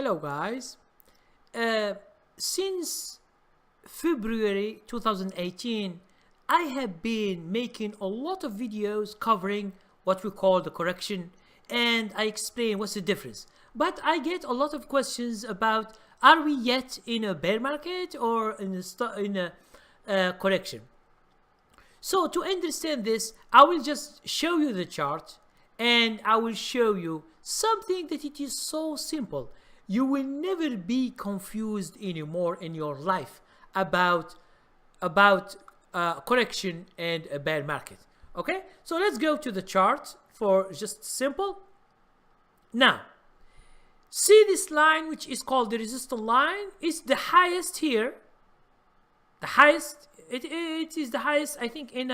Hello guys. Since February 2018, I have been making a lot of videos covering what we call the correction, and I explain what's the difference. But I get a lot of questions about, are we yet in a bear market or in a correction? So to understand this, I will just show you the chart and I will show you something that it is so simple. You will never be confused anymore in your life about correction and a bear market. Okay, so let's go to the chart for just simple. Now, see this line which is called the resistance line? It's the highest here. The highest, it is the highest, I think, in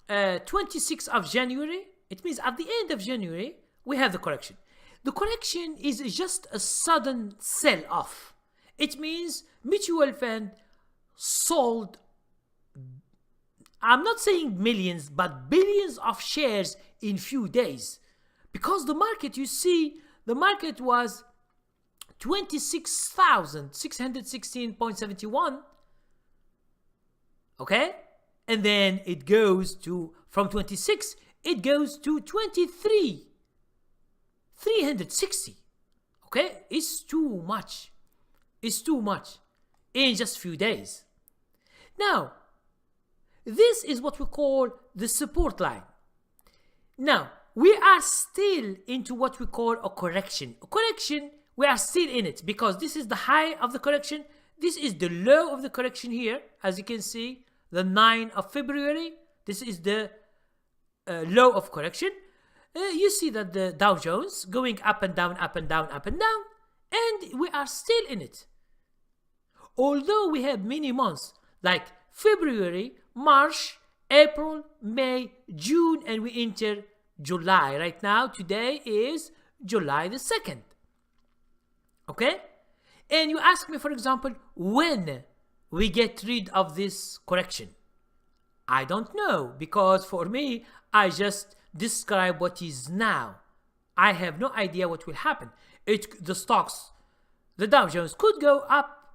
26th of January. It means at the end of January we have the correction. The correction is just a sudden sell-off. It means mutual fund sold, I'm not saying millions, but billions of shares in few days. Because the market, you see, the market was 26,616.71. Okay? And then it goes to, from 26, it goes to 23,360. Okay? It's too much. It's too much in just few days. Now, this is what we call the support line. Now, we are still into what we call a correction. A correction, we are still in it because this is the high of the correction. This is the low of the correction here. As you can see, the 9th of February. This is the low of correction. You see that the Dow Jones going up and down, up and down, up and down. And we are still in it. Although we have many months like February, March, April, May, June, and we enter July. Right now, today is July the 2nd. Okay? And you ask me, for example, when we get rid of this correction? I don't know, because for me, I just describe what is now. I have no idea what will happen. The stocks, the Dow Jones could go up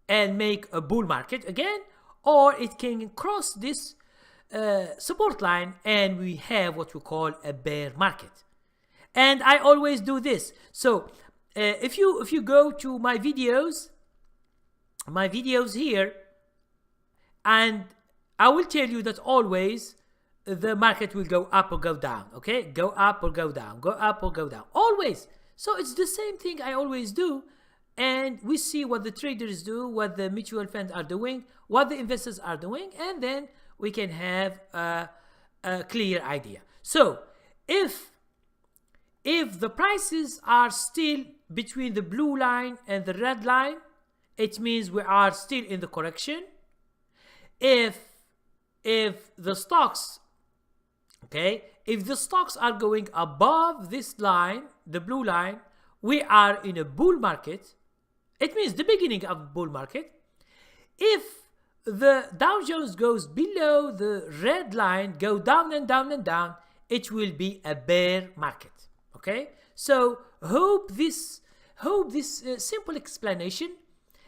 and make a bull market again, or it can cross this support line and we have what we call a bear market. And I always do this. So if you go to my videos here, and I will tell you that always the market will go up or go down. Okay, go up or go down, go up or go down, always. So it's the same thing I always do. And we see what the traders do, what the mutual funds are doing, what the investors are doing, and then we can have a clear idea. So if the prices are still between the blue line and the red line, it means we are still in the correction. If the stocks, okay, if the stocks are going above this line, the blue line, we are in a bull market. It means the beginning of the bull market. If the Dow Jones goes below the red line, go down and down and down, it will be a bear market. Okay, so hope this simple explanation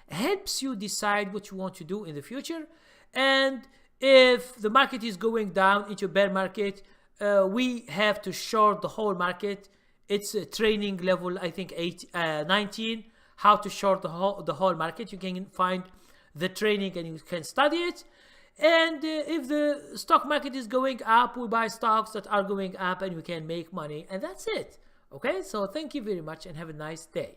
helps you decide what you want to do in the future. And if the market is going down into a bear market, we have to short the whole market. It's a training level, I think 19, how to short the whole market. You can find the training and you can study it. And if the stock market is going up, we buy stocks that are going up and we can make money, and that's it. Okay, so thank you very much and have a nice day.